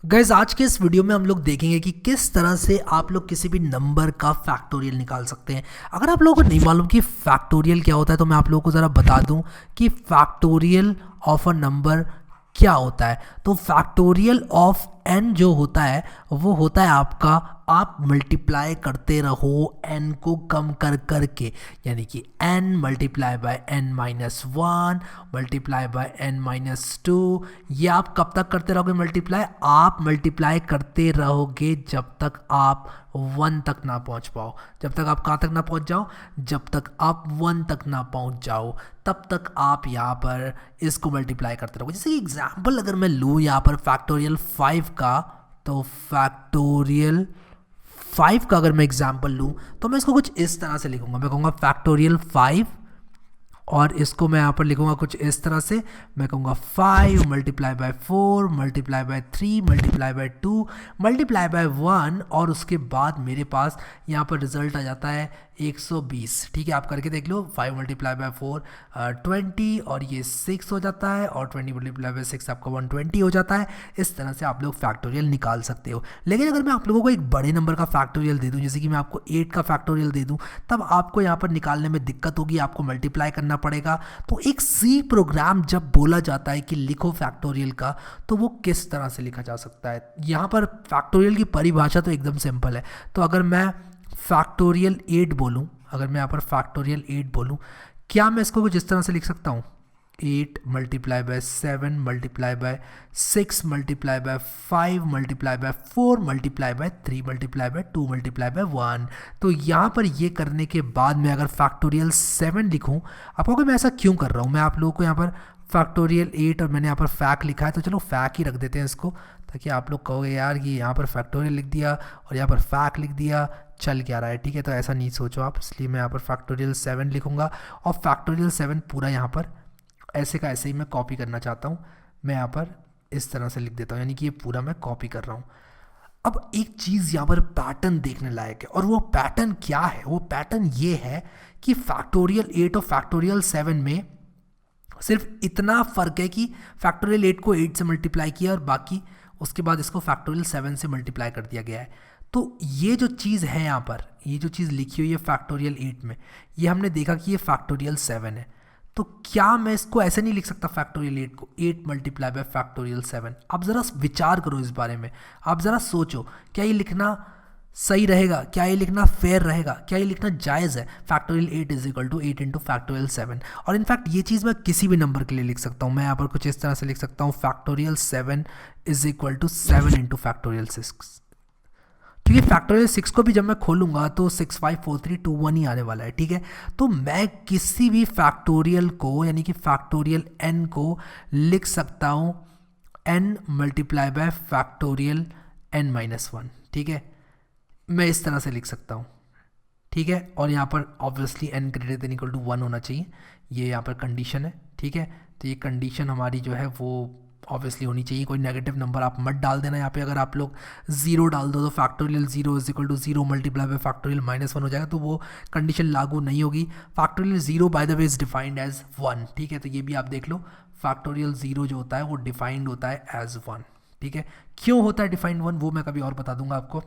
Guys आज के इस वीडियो में हम लोग देखेंगे कि किस तरह से आप लोग किसी भी नंबर का फैक्टोरियल निकाल सकते हैं। अगर आप लोगों को नहीं मालूम कि फैक्टोरियल क्या होता है तो मैं आप लोगों को ज़रा बता दूं कि फैक्टोरियल ऑफ अ नंबर क्या होता है। तो फैक्टोरियल ऑफ n जो होता है वो होता है आपका, आप मल्टीप्लाई करते रहो n को कम कर करके, यानी कि n multiply by n minus one multiply by n minus two. ये आप कब तक करते रहोगे मल्टीप्लाई? आप मल्टीप्लाई करते रहोगे जब तक आप 1 तक ना पहुंच पाओ। जब तक आप कहाँ तक ना पहुंच जाओ? जब तक आप 1 तक ना पहुंच जाओ तब तक आप यहाँ पर इसको मल्टीप्लाई करते रहोगे। जैसे कि एग्जाम्पल अगर मैं लूँ यहाँ पर फैक्टोरियल 5 का, तो फैक्टोरियल 5 का अगर मैं एग्जाम्पल लूँ तो मैं इसको कुछ इस तरह से लिखूंगा। मैं कहूँगा फैक्टोरियल 5 और इसको मैं यहाँ पर लिखूंगा कुछ इस तरह से। मैं कहूँगा 5 multiply by 4 multiply by 3 multiply by 2 multiply by 1 और उसके बाद मेरे पास यहाँ पर रिजल्ट आ जाता है 120। ठीक है, आप करके देख लो। 5 मल्टीप्लाई बाय 4 20 और ये 6 हो जाता है, और 20 मल्टीप्लाई बाय 6 आपका 120 हो जाता है। इस तरह से आप लोग फैक्टोरियल निकाल सकते हो। लेकिन अगर मैं आप लोगों को एक बड़े नंबर का फैक्टोरियल दे दूँ, जैसे कि मैं आपको 8 का फैक्टोरियल दे दूँ, तब आपको यहाँ पर निकालने में दिक्कत होगी, आपको मल्टीप्लाई करना पड़ेगा। तो एक सी प्रोग्राम जब बोला जाता है कि लिखो फैक्टोरियल का, तो वो किस तरह से लिखा जा सकता है? यहाँ पर फैक्टोरियल की परिभाषा तो एकदम सिंपल है। तो अगर मैं फैक्टोरियल 8 बोलूँ, अगर मैं यहाँ पर फैक्टोरियल 8 बोलूँ, क्या मैं इसको कुछ इस तरह से लिख सकता हूँ? 8 multiply by 7 multiply by 6 multiply by 5 multiply by 4 multiply by 3 multiply by 2 multiply by 1। तो यहाँ पर ये करने के बाद मैं अगर फैक्टोरियल 7 लिखूँ, आप कहोगे मैं ऐसा क्यों कर रहा हूँ? मैं आप लोगों को यहाँ पर फैक्टोरियल 8 और मैंने यहाँ पर फैक लिखा है, तो चलो फैक ही रख देते हैं इसको, ताकि आप लोग कहोगे यार कि यहाँ पर फैक्टोरियल लिख दिया और यहाँ पर फैक लिख दिया, चल क्या रहा है। ठीक है, तो ऐसा नहीं सोचो आप, इसलिए मैं यहाँ पर फैक्टोरियल 7 लिखूँगा। और फैक्टोरियल 7 पूरा यहाँ पर ऐसे का ऐसे ही मैं कॉपी करना चाहता हूँ। मैं यहाँ पर इस तरह से लिख देता हूँ, यानी कि ये पूरा मैं कॉपी कर रहा हूँ। अब एक चीज़ यहाँ पर पैटर्न देखने लायक है, और वो पैटर्न क्या है? वो पैटर्न ये है कि फैक्टोरियल 8 और फैक्टोरियल 7 में सिर्फ इतना फ़र्क है कि फैक्टोरियल 8 को 8 से मल्टीप्लाई किया और बाकी उसके बाद इसको फैक्टोरियल 7 से मल्टीप्लाई कर दिया गया है। तो ये जो चीज़ है यहाँ पर, ये जो चीज़ लिखी हुई है फैक्टोरियल 8 में, ये हमने देखा कि ये फैक्टोरियल 7 है। तो क्या मैं इसको ऐसे नहीं लिख सकता फैक्टोरियल 8 को 8 मल्टीप्लाई बाय फैक्टोरियल 7? आप ज़रा विचार करो इस बारे में, आप ज़रा सोचो, क्या ये लिखना सही रहेगा? क्या ये लिखना फेयर रहेगा? क्या ये लिखना जायज़ है? Factorial 8 is equal to 8 into factorial 7। और इनफैक्ट ये चीज़ मैं किसी भी नंबर के लिए लिख सकता हूँ। मैं यहाँ पर कुछ इस तरह से लिख सकता हूँ, factorial 7 is equal to 7 into factorial 6। क्योंकि फैक्टोरियल 6 को भी जब मैं खोलूंगा तो 6 5 4 3 2 1 ही आने वाला है। ठीक है, तो मैं किसी भी फैक्टोरियल को, यानी कि फैक्टोरियल n को लिख सकता हूँ n multiply by factorial n minus 1। ठीक है, मैं इस तरह से लिख सकता हूँ। ठीक है, और यहाँ पर obviously n greater than equal to 1 होना चाहिए, ये यहाँ पर कंडीशन है। ठीक है, तो ये कंडीशन हमारी जो है वो ऑब्वियसली होनी चाहिए। कोई नेगेटिव नंबर आप मत डाल देना यहाँ पे। अगर आप लोग 0 डाल दो तो factorial 0 is equal to 0 multiply by factorial minus 1 हो जाएगा, तो वो कंडीशन लागू नहीं होगी। Factorial 0 by the way is defined as 1। ठीक है, तो ये भी आप देख लो, फैक्टोरियल 0 जो होता है वो डिफाइंड होता है एज 1। ठीक है, क्यों होता है डिफाइंड 1 वो मैं कभी और बता दूंगा आपको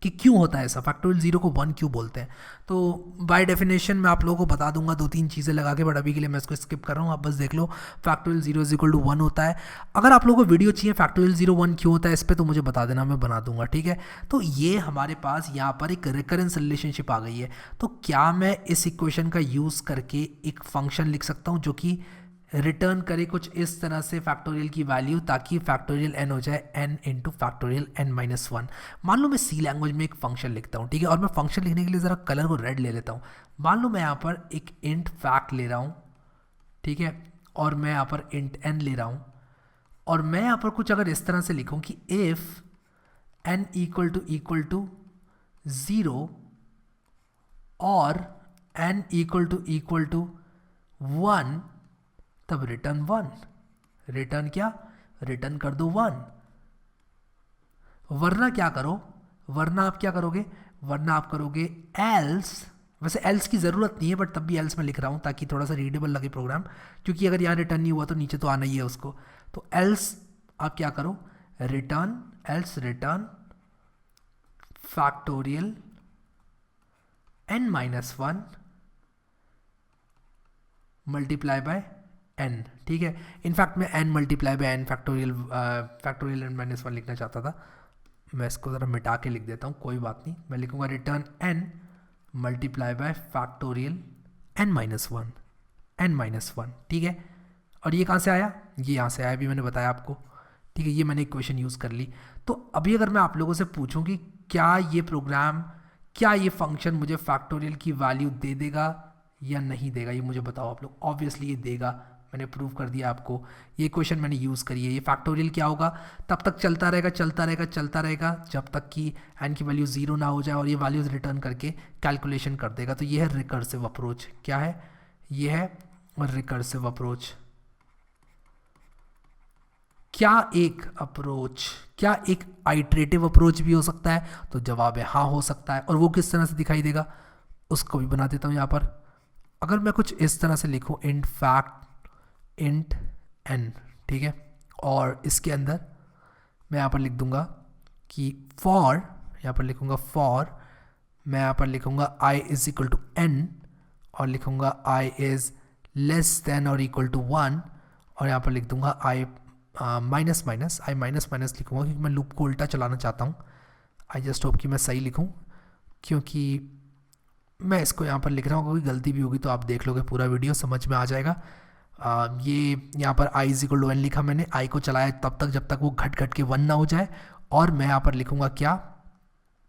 कि क्यों होता है ऐसा, फैक्टोरियल 0 को 1 क्यों बोलते हैं। तो बाय डेफिनेशन मैं आप लोगों को बता दूंगा 2-3 चीज़ें लगा के, बट अभी के लिए मैं इसको स्किप कर रहा हूँ। आप बस देख लो, फैक्टोरियल 0 इज इक्वल टू 1 होता है। अगर आप लोगों को वीडियो चाहिए फैक्टोरियल 0 1 क्यों होता है इस पर, तो मुझे बता देना, मैं बना दूंगा। ठीक है, तो ये हमारे पास यहाँ पर एक रिकरेंस रिलेशनशिप आ गई है। तो क्या मैं इस इक्वेशन का यूज़ करके एक फंक्शन लिख सकता हूँ जो कि रिटर्न करे कुछ इस तरह से फैक्टोरियल की वैल्यू, ताकि फैक्टोरियल n हो जाए n into factorial n minus 1। मान लो मैं सी लैंग्वेज में एक फंक्शन लिखता हूँ। ठीक है, और मैं फंक्शन लिखने के लिए ज़रा कलर को रेड ले लेता हूँ। मान लो मैं यहाँ पर एक इंट फैक्ट ले रहा हूँ। ठीक है, और मैं यहाँ पर इंट n ले रहा हूँ, और मैं यहाँ पर कुछ अगर इस तरह से लिखूँ कि इफ़ n इक्वल टू 0 और n इक्वल टू 1, तब रिटर्न 1। रिटर्न क्या? रिटर्न कर दो 1। वरना क्या करो, वरना आप क्या करोगे? वरना आप करोगे एल्स। वैसे एल्स की ज़रूरत नहीं है, बट तब भी एल्स मैं लिख रहा हूँ ताकि थोड़ा सा रीडेबल लगे प्रोग्राम, क्योंकि अगर यहाँ रिटर्न नहीं हुआ तो नीचे तो आना ही है उसको। तो एल्स आप क्या करो, return factorial n-1 multiply by n, ठीक है। इनफैक्ट मैं n multiply by n factorial n-1 लिखना चाहता था, मैं इसको ज़रा मिटा के लिख देता हूँ, कोई बात नहीं। मैं लिखूँगा return n multiply by factorial n-1, ठीक है। और ये कहाँ से आया, ये यहाँ से आया, अभी मैंने बताया आपको, ठीक है। ये मैंने इक्वेशन यूज़ कर ली। तो अभी अगर मैं आप लोगों से पूछूं कि क्या ये प्रोग्राम, क्या ये फंक्शन मुझे फैक्टोरियल की वैल्यू दे देगा या नहीं देगा, ये मुझे बताओ आप लोग। ऑब्वियसली ये देगा, मैंने प्रूव कर दिया आपको, ये इक्वेशन मैंने यूज़ करी है। ये फैक्टोरियल क्या होगा, तब तक चलता रहेगा जब तक कि n की वैल्यू 0 ना हो जाए और ये वैल्यूज़ रिटर्न करके कैलकुलेशन कर देगा। तो ये है रिकर्सिव अप्रोच। क्या है, ये है रिकर्सिव अप्रोच। क्या एक आइट्रेटिव अप्रोच भी हो सकता है, तो जवाब है हाँ, हो सकता है। और वो किस तरह से दिखाई देगा, उसको भी बना देता हूँ यहाँ पर। अगर मैं कुछ इस तरह से लिखूँ, int n, ठीक है, और इसके अंदर मैं यहाँ पर लिख दूंगा कि फॉर, यहाँ पर लिखूंगा फॉर, मैं यहाँ पर लिखूंगा i is equal to n और लिखूंगा i इज लेस देन और इक्वल टू 1, और यहाँ पर लिख दूंगा i माइनस माइनस लिखूंगा क्योंकि मैं लूप को उल्टा चलाना चाहता हूँ। आई जस्ट होप कि मैं सही लिखूँ, क्योंकि मैं इसको यहाँ पर लिख रहा हूँ, कोई गलती भी होगी तो आप देख लोगे, पूरा वीडियो समझ में आ जाएगा। ये यहाँ पर i is equal to n लिखा मैंने, i को चलाया तब तक जब तक वो घट के 1 ना हो जाए। और मैं यहाँ पर लिखूँगा क्या,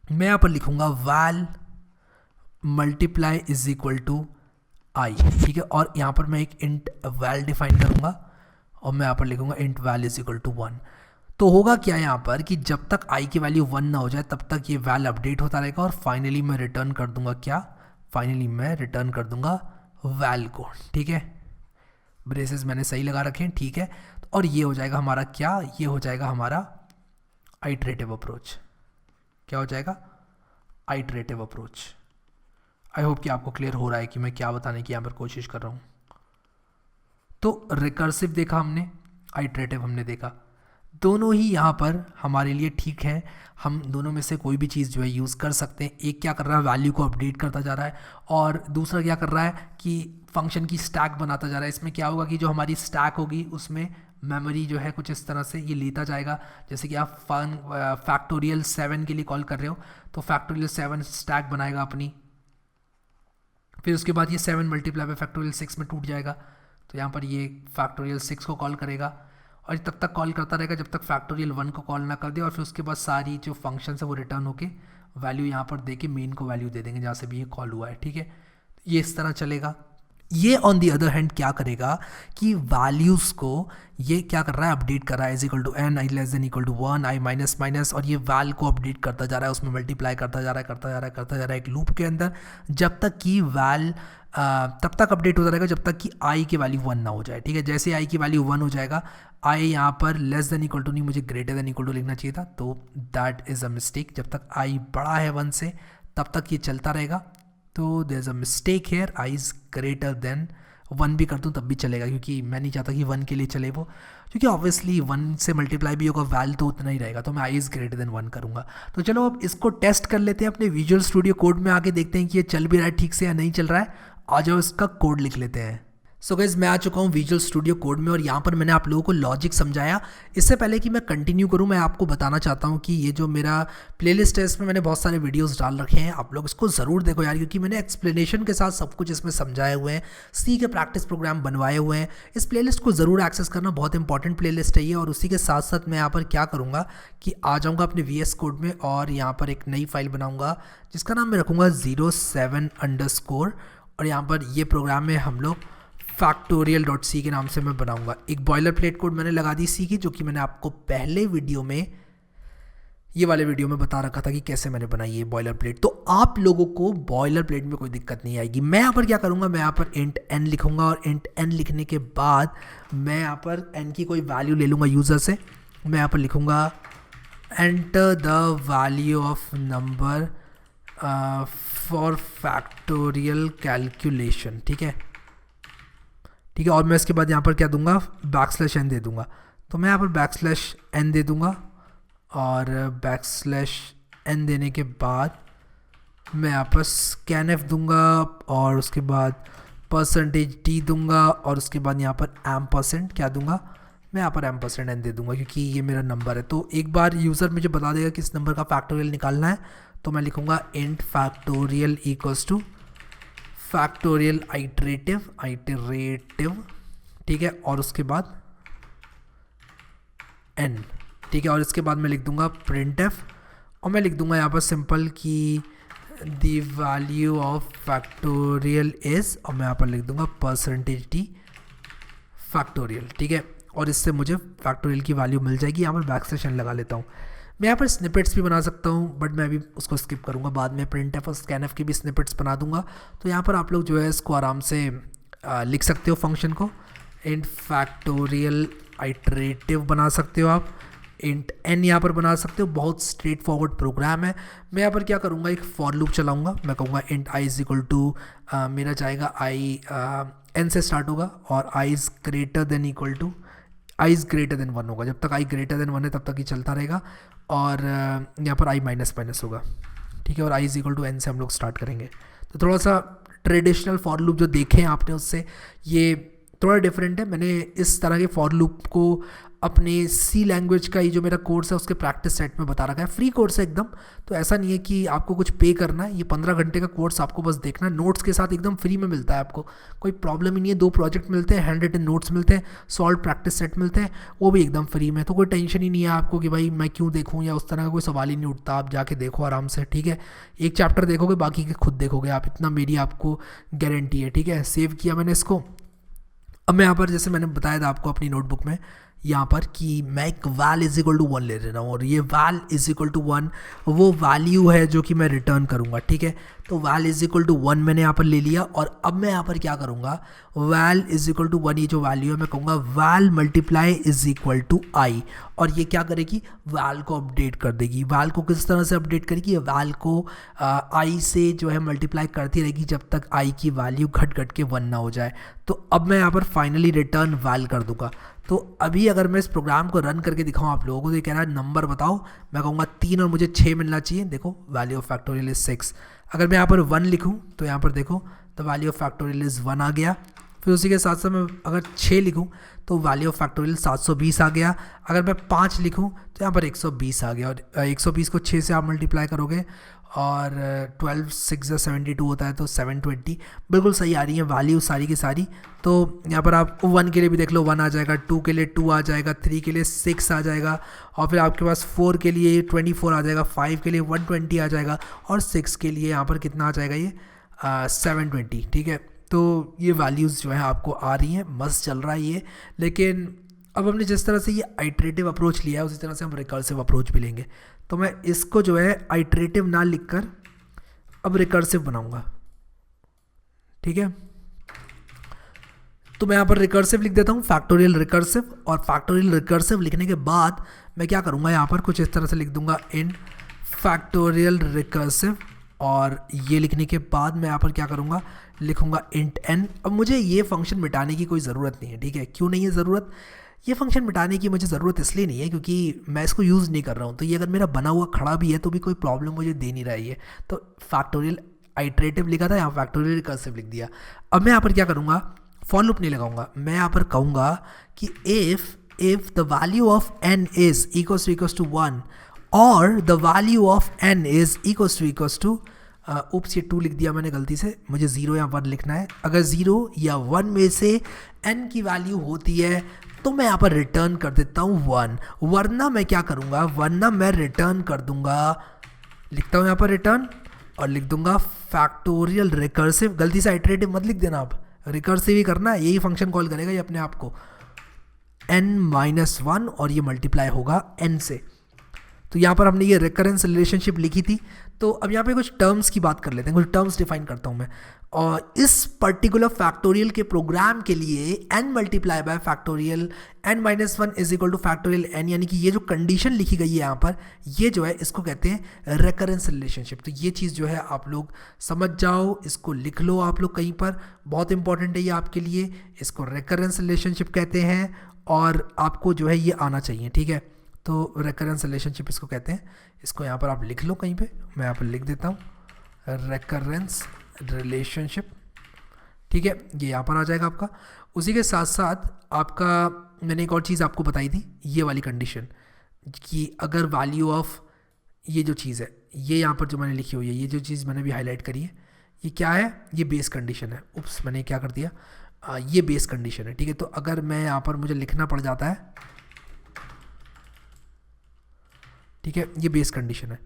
मैं यहाँ पर लिखूँगा val multiply is equal to i, ठीक है। और यहाँ पर मैं एक int val डिफाइन करूँगा और मैं यहाँ पर लिखूँगा int val is equal to 1। तो होगा क्या यहाँ पर कि जब तक i की वैल्यू 1 ना हो जाए तब तक ये val अपडेट होता रहेगा और फाइनली मैं रिटर्न कर दूंगा क्या, फाइनली मैं रिटर्न कर दूंगा val को, ठीक है। ब्रेसेस मैंने सही लगा रखे हैं, ठीक है। और ये हो जाएगा हमारा क्या, ये हो जाएगा हमारा आइट्रेटिव अप्रोच। क्या हो जाएगा, आइट्रेटिव अप्रोच। आई होप कि आपको क्लियर हो रहा है कि मैं क्या बताने की यहाँ पर कोशिश कर रहा हूँ। तो रिकर्सिव देखा हमने, आइट्रेटिव हमने देखा, दोनों ही यहाँ पर हमारे लिए ठीक है। हम दोनों में से कोई भी चीज़ जो है यूज़ कर सकते हैं। एक क्या कर रहा है, वैल्यू को अपडेट करता जा रहा है, और दूसरा क्या कर रहा है कि फंक्शन की स्टैक बनाता जा रहा है। इसमें क्या होगा कि जो हमारी स्टैक होगी उसमें मेमोरी जो है कुछ इस तरह से ये लेता जाएगा। जैसे कि आप फैक्टोरियल 7 के लिए कॉल कर रहे हो तो फैक्टोरियल 7 स्टैक बनाएगा अपनी, फिर उसके बाद ये 7 मल्टीप्लाई बाय फैक्टोरियल 6 में टूट जाएगा। तो यहाँ पर ये फैक्टोरियल 6 को कॉल करेगा और तब तक कॉल करता रहेगा जब तक फैक्टोरियल 1 को कॉल ना कर दे, और फिर उसके बाद सारी जो फंक्शन है वो रिटर्न होके वैल्यू यहाँ पर दे के मेन को वैल्यू दे देंगे जहाँ से भी ये कॉल हुआ है, ठीक है। ये इस तरह चलेगा। ये ऑन दी अदर हैंड क्या करेगा कि वैल्यूज़ को ये क्या कर रहा है, अपडेट कर रहा है। Is equal to n, i less than equal to 1, i minus minus, और ये वैल को अपडेट करता जा रहा है, उसमें मल्टीप्लाई करता जा रहा है एक लूप के अंदर, जब तक कि वैल तब तक अपडेट होता रहेगा जब तक कि i की वैल्यू 1 ना हो जाए, ठीक है। जैसे i की वैल्यू 1 हो जाएगा, i यहाँ पर लेस देन इक्वल टू नहीं, मुझे ग्रेटर देन इक्वल टू लिखना चाहिए था, तो दैट इज़ अ मिस्टेक। जब तक i बड़ा है 1 से तब तक ये चलता रहेगा, तो there is a mistake here. i is greater than 1 भी कर दूँ तब भी चलेगा, क्योंकि मैं नहीं चाहता कि 1 के लिए चले वो, क्योंकि ऑब्वियसली 1 से मल्टीप्लाई भी होगा, वैल तो उतना ही रहेगा, तो मैं i इज़ ग्रेटर देन 1 करूँगा। तो चलो अब इसको टेस्ट कर लेते हैं अपने विजुअल स्टूडियो कोड में आके, देखते हैं कि ये चल भी रहा है ठीक से या नहीं चल रहा है। आ जाओ इसका कोड लिख लेते हैं। सो गाइस मैं आ चुका हूँ विजुअल स्टूडियो कोड में, और यहाँ पर मैंने आप लोगों को लॉजिक समझाया। इससे पहले कि मैं कंटिन्यू करूँ, मैं आपको बताना चाहता हूँ कि ये जो मेरा प्लेलिस्ट है इसमें मैंने बहुत सारे वीडियोस डाल रखे हैं, आप लोग इसको ज़रूर देखो यार, क्योंकि मैंने एक्सप्लेनेशन के साथ सब कुछ इसमें समझाए हुए हैं, सी के प्रैक्टिस प्रोग्राम बनवाए हुए हैं। इस प्लेलिस्ट को ज़रूर एक्सेस करना, बहुत इंपॉर्टेंट प्लेलिस्ट है ये। और उसी के साथ साथ मैं यहाँ पर क्या करूँगा कि आ जाऊँगा अपने VS कोड में और यहाँ पर एक नई फाइल बनाऊँगा जिसका नाम मैं रखूँगा 07_, और यहाँ पर ये प्रोग्राम में हम लोग factorial.c के नाम से मैं बनाऊंगा। एक बॉयलर प्लेट कोड मैंने लगा दी सी की, जो कि मैंने आपको पहले वीडियो में, ये वाले वीडियो में बता रखा था कि कैसे मैंने बनाई ये बॉयलर प्लेट। तो आप लोगों को बॉयलर प्लेट में कोई दिक्कत नहीं आएगी। मैं यहाँ पर क्या करूँगा, मैं यहाँ पर int n लिखूँगा, और int n लिखने के बाद मैं यहाँ पर n की कोई वैल्यू ले लूँगा यूज़र से। मैं यहाँ पर लिखूँगा enter the value of number for factorial calculation, ठीक है। और मैं इसके बाद यहाँ पर क्या दूंगा, बैकस्लैश n दे दूंगा। तो मैं यहाँ पर बैकस्लैश n दे दूंगा और \n देने के बाद मैं यहाँ पर scanf दूंगा और उसके बाद %d दूंगा और उसके बाद यहाँ पर % क्या दूंगा, मैं यहाँ पर %n दे दूंगा क्योंकि ये मेरा नंबर है। तो एक बार यूज़र मुझे बता देगा कि इस नंबर का फैक्टोरियल निकालना है, तो मैं लिखूंगा int factorial equals two factorial iterative, ठीक है, और उसके बाद n, ठीक है, और इसके बाद मैं लिख दूंगा printf और मैं लिख दूंगा यहाँ पर सिंपल कि the value of factorial is, और मैं यहाँ पर लिख दूंगा %d फैक्टोरियल, ठीक है, और इससे मुझे फैक्टोरियल की वैल्यू मिल जाएगी। यहाँ पर \n लगा लेता हूँ। मैं यहाँ पर स्निपेट्स भी बना सकता हूँ बट मैं अभी उसको स्किप करूँगा, बाद में printf और scanf की भी स्निपेट्स बना दूंगा। तो यहाँ पर आप लोग जो है इसको आराम से लिख सकते हो फंक्शन को, int फैक्टोरियल आइटरेटिव बना सकते हो आप, int n यहाँ पर बना सकते हो। बहुत स्ट्रेट फॉरवर्ड प्रोग्राम है। मैं यहाँ पर क्या करूँगा, एक फॉर लूप चलाऊँगा। मैं कहूँगा int i is equal to, मेरा जाएगा i n से स्टार्ट होगा और i is greater than equal to, i is greater than 1 होगा। जब तक i ग्रेटर देन 1 है तब तक ही चलता रहेगा और यहाँ पर i माइनस माइनस होगा, ठीक है, और i is equal to n से हम लोग स्टार्ट करेंगे। तो थोड़ा सा ट्रेडिशनल फॉर लूप जो देखे हैं आपने उससे ये थोड़ा डिफरेंट है। मैंने इस तरह के फॉर लूप को अपने सी लैंग्वेज का ये जो मेरा कोर्स है उसके प्रैक्टिस सेट में बता रखा है। फ्री कोर्स है एकदम, तो ऐसा नहीं है कि आपको कुछ पे करना है। ये 15 घंटे का कोर्स आपको बस देखना है, नोट्स के साथ एकदम फ्री में मिलता है आपको, कोई प्रॉब्लम ही नहीं है। 2 प्रोजेक्ट मिलते हैं, हैंड रिटन नोट्स मिलते हैं, सॉल्व प्रैक्टिस सेट मिलते हैं, वो भी एकदम फ्री में। तो कोई टेंशन ही नहीं है आपको कि भाई मैं क्यों देखूँ या उस तरह का कोई सवाल ही नहीं उठता। आप जाके देखो आराम से, ठीक है, एक चैप्टर देखोगे बाकी के खुद देखोगे आप, इतना मेरी आपको गारंटी है, ठीक है। सेव किया मैंने इसको। अब मैं यहाँ पर जैसे मैंने बताया था आपको अपनी नोटबुक में यहाँ पर कि मैं एक val इज इक्वल टू 1 ले रहा हूँ और ये val इज इक्वल टू 1 वो वैल्यू है जो कि मैं रिटर्न करूँगा, ठीक है। तो val इज इक्वल टू 1 मैंने यहाँ पर ले लिया और अब मैं यहाँ पर क्या करूँगा, val इज इक्वल टू 1 ये जो वैल्यू है मैं कहूँगा val multiply is equal to i, और ये क्या करेगी, val को अपडेट कर देगी। val को किस तरह से अपडेट करेगी, val को i से जो है मल्टीप्लाई करती रहेगी जब तक i की वैल्यू घट घट के 1 ना हो जाए। तो अब मैं यहाँ पर फाइनली रिटर्न val कर दूंगा। तो अभी अगर मैं इस प्रोग्राम को रन करके दिखाऊं आप लोगों को, तो ये कह रहा है नंबर बताओ, मैं कहूँगा 3 और मुझे 6 मिलना चाहिए। देखो वैल्यू ऑफ फैक्टोरियल इज 6। अगर मैं यहाँ पर 1 लिखूँ तो यहाँ पर देखो तो वैल्यू ऑफ फैक्टोरियल इज 1 आ गया। फिर उसी के साथ साथ मैं अगर 6 लिखूँ तो वैल्यू ऑफ फैक्टोरियल 720 आ गया। अगर मैं 5 लिखूँ तो यहाँ पर 120 आ गया, और 120 को 6 से आप मल्टीप्लाई करोगे और 12 6 72 होता है तो 720 बिल्कुल सही आ रही है वैल्यू सारी की सारी। तो यहाँ पर आप 1 के लिए भी देख लो 1 आ जाएगा, 2 के लिए 2 आ जाएगा, 3 के लिए 6 आ जाएगा, और फिर आपके पास 4 के लिए 24 आ जाएगा, 5 के लिए 120 आ जाएगा, और 6 के लिए यहाँ पर कितना आ जाएगा, ये 720, ठीक है। तो ये वैल्यूज़ जो है आपको आ रही हैं, मस्त चल रहा है ये। लेकिन अब हमने जिस तरह से ये आइटरेटिव अप्रोच लिया है उसी तरह से हम रिकर्सिव अप्रोच भी लेंगे। तो मैं इसको जो है आइटरेटिव ना लिखकर अब रिकर्सिव बनाऊंगा, ठीक है। तो मैं यहाँ पर रिकर्सिव लिख देता हूँ, फैक्टोरियल रिकर्सिव, और फैक्टोरियल रिकर्सिव लिखने के बाद मैं क्या करूँगा, यहाँ पर कुछ इस तरह से लिख दूंगा इन फैक्टोरियल रिकर्सिव, और ये लिखने के बाद मैं यहाँ पर क्या करूँगा, लिखूँगा int n। अब मुझे ये फंक्शन मिटाने की कोई ज़रूरत नहीं है, ठीक है। क्यों नहीं है ज़रूरत, ये फंक्शन मिटाने की मुझे ज़रूरत इसलिए नहीं है क्योंकि मैं इसको यूज़ नहीं कर रहा हूँ। तो ये अगर मेरा बना हुआ खड़ा भी है तो भी कोई प्रॉब्लम मुझे दे नहीं रहा है ये। तो फैक्टोरियल आइटरेटिव लिखा था, यहाँ फैक्टोरियल रिकर्सिव लिख दिया। अब मैं यहाँ पर क्या करूँगा, फॉर लूप नहीं लगाऊंगा, मैं यहाँ पर कहूँगा कि if the value of n is equals to 1 और the value of n is equals to oops, ये 2 लिख दिया मैंने गलती से, मुझे 0 या 1 लिखना है। अगर 0 या 1 में से n की वैल्यू होती है तो मैं यहाँ पर रिटर्न कर देता हूँ 1, वरना मैं क्या करूँगा, वरना मैं रिटर्न कर दूँगा, लिखता हूँ यहाँ पर रिटर्न और लिख दूँगा फैक्टोरियल रिकर्सिव। गलती से आइटरेटिव मत लिख देना, आप रिकर्सिव ही करना है, यही फंक्शन कॉल करेगा ये अपने आप को, n-1, और ये मल्टीप्लाई होगा n से। तो यहाँ पर हमने ये रिकरेंस रिलेशनशिप लिखी थी। तो अब यहाँ पे कुछ टर्म्स की बात कर लेते हैं, कुछ टर्म्स डिफाइन करता हूँ मैं। और इस पर्टिकुलर फैक्टोरियल के प्रोग्राम के लिए n multiply by factorial n-1 is equal two factorial n, यानी कि ये जो कंडीशन लिखी गई है यहाँ पर, ये जो है इसको कहते हैं रिकरेंस रिलेशनशिप। तो ये चीज़ जो है आप लोग समझ जाओ, इसको लिख लो आप लोग कहीं पर, बहुत इंपॉर्टेंट है ये आपके लिए। इसको रिकरेंस रिलेशनशिप कहते हैं और आपको जो है ये आना चाहिए, ठीक है। तो रेकरेंस रिलेशनशिप इसको कहते हैं। इसको यहाँ पर आप लिख लो कहीं पे, मैं यहाँ पर लिख देता हूँ रेकरेंस रिलेशनशिप, ठीक है, ये यहाँ पर आ जाएगा आपका। उसी के साथ साथ आपका मैंने एक और चीज़ आपको बताई थी, ये वाली कंडीशन कि अगर वैल्यू ऑफ ये जो चीज़ है, ये यहाँ पर जो मैंने लिखी हुई है, ये जो चीज़ मैंने भी हाईलाइट करी है, ये क्या है, ये बेस कंडीशन है। उप्स, मैंने क्या कर दिया, ये बेस कंडीशन है, ठीक है। तो अगर मैं यहाँ पर मुझे लिखना पड़ जाता है, ठीक है, ये बेस कंडीशन है।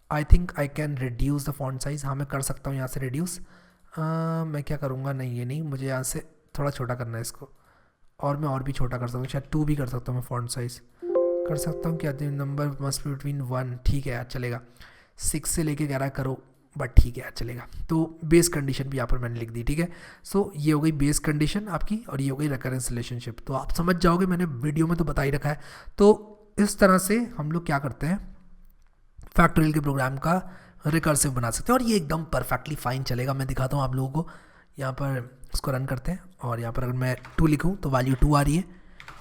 I think I can reduce the font size, हाँ मैं कर सकता हूँ यहाँ से रिड्यूस। मैं क्या करूँगा, नहीं ये नहीं, मुझे यहाँ से थोड़ा छोटा करना है इसको, और मैं और भी छोटा कर सकता हूँ, शायद 2 भी कर सकता हूँ मैं फॉन्ट साइज़ कर सकता हूँ। क्या नंबर मस्ट बी बिटवीन 1, ठीक है यार चलेगा, 6 से लेके 11 करो, बट ठीक है यार चलेगा। तो बेस कंडीशन भी यहाँ पर मैंने लिख दी, ठीक है। सो ये हो गई बेस कंडीशन आपकी, और ये हो गई रेकरेंस रिलेशनशिप। तो आप समझ जाओगे, मैंने वीडियो में तो बता ही रखा है। तो इस तरह से हम लोग क्या करते हैं, फैक्टोरियल के प्रोग्राम का रिकर्सिव बना सकते हैं, और ये एकदम परफेक्टली फाइन चलेगा। मैं दिखाता हूँ आप लोगों को, यहाँ पर इसको रन करते हैं, और यहाँ पर अगर मैं 2 लिखूँ तो वैल्यू 2 आ रही है,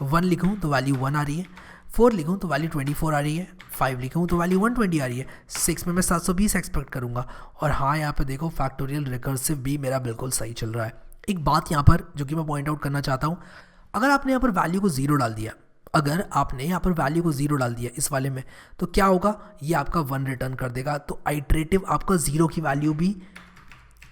1 लिखूँ तो वैल्यू 1 आ रही है, 4 लिखूँ तो वैल्यू 24 आ रही है, 5 लिखूँ तो वैल्यू 120 आ रही है, 6 में मैं 720 एक्सपेक्ट करूँगा। और हाँ, यहाँ पे देखो फैक्टोरियल रिकर्सिव भी मेरा बिल्कुल सही चल रहा है। एक बात यहाँ पर जो कि मैं पॉइंट आउट करना चाहता हूँ, अगर आपने यहाँ पर वैल्यू को 0 डाल दिया, अगर आपने यहाँ पर वैल्यू को 0 डाल दिया इस वाले में, तो क्या होगा, ये आपका 1 रिटर्न कर देगा। तो आइट्रेटिव आपका 0 की वैल्यू भी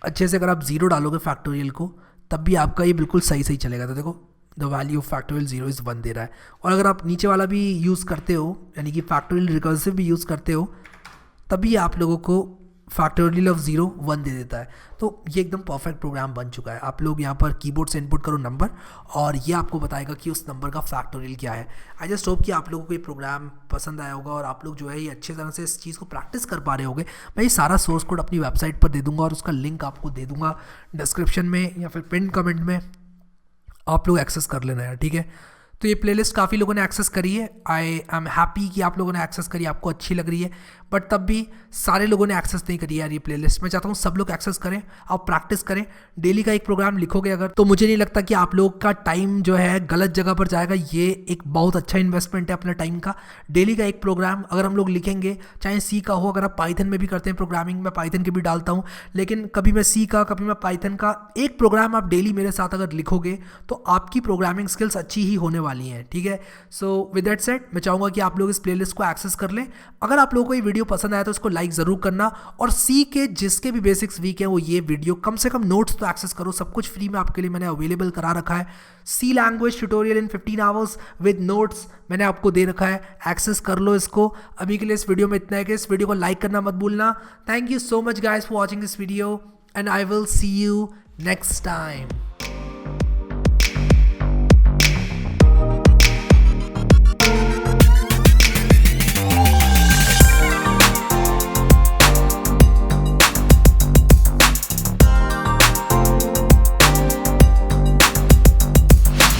अच्छे से, अगर आप 0 डालोगे फैक्टोरियल को, तब भी आपका ये बिल्कुल सही सही चलेगा। तो देखो the value of factorial 0 is 1 दे रहा है। और अगर आप नीचे वाला भी यूज़ करते हो, यानी कि फैक्टोरियल रिकर्सिव भी यूज़ करते हो, तभी आप लोगों को फैक्टोरियल ऑफ 0 1 दे देता है। तो ये एकदम परफेक्ट प्रोग्राम बन चुका है। आप लोग यहाँ पर कीबोर्ड से इनपुट करो नंबर, और ये आपको बताएगा कि उस नंबर का फैक्टोरियल क्या है। आई जस्ट होप कि आप लोगों को ये प्रोग्राम पसंद आया होगा, और आप लोग जो है ये अच्छे तरह से इस चीज़ को प्रैक्टिस कर पा रहे होंगे। मैं ये सारा सोर्स कोड अपनी वेबसाइट पर दे दूँगा, और उसका लिंक आपको दे दूँगा डिस्क्रिप्शन में या फिर पिन कमेंट में, आप लोग एक्सेस कर लेना है, ठीक है। तो ये प्लेलिस्ट काफ़ी लोगों ने एक्सेस करी है, आई एम हैप्पी कि आप लोगों ने एक्सेस करी, आपको अच्छी लग रही है, बट तब भी सारे लोगों ने एक्सेस नहीं करी यार ये प्लेलिस्ट। मैं चाहता हूँ सब लोग एक्सेस करें, आप प्रैक्टिस करें, डेली का एक प्रोग्राम लिखोगे अगर, तो मुझे नहीं लगता कि आप लोग का टाइम जो है गलत जगह पर जाएगा। ये एक बहुत अच्छा इन्वेस्टमेंट है अपने टाइम का। डेली का एक प्रोग्राम अगर हम लोग लिखेंगे, चाहे सी का हो, अगर आप पाइथन में भी करते हैं प्रोग्रामिंग, मैं पाइथन के भी डालता हूँ, लेकिन कभी मैं सी का, कभी मैं पाइथन का, एक प्रोग्राम आप डेली मेरे साथ अगर लिखोगे तो आपकी प्रोग्रामिंग स्किल्स अच्छी ही होने वाली हैं, ठीक है। सो विद दैट सेड, मैं चाहूँगा कि आप लोग इस प्लेलिस्ट को एक्सेस कर लें। अगर आप लोगों को ये वीडियो पसंद आया तो इसको लाइक ज़रूर करना, और सी के जिसके भी बेसिक्स वीक हैं वो ये वीडियो कम से कम नोट्स तो एक्सेस करो, सब कुछ फ्री में आपके लिए मैंने अवेलेबल करा रखा है। C language tutorial in 15 hours with notes मैंने आपको दे रखा है, एक्सेस कर लो इसको। अभी के लिए इस वीडियो में इतना है कि इस वीडियो को लाइक करना मत भूलना। Thank you so much guys for watching this video, and I will see you next time.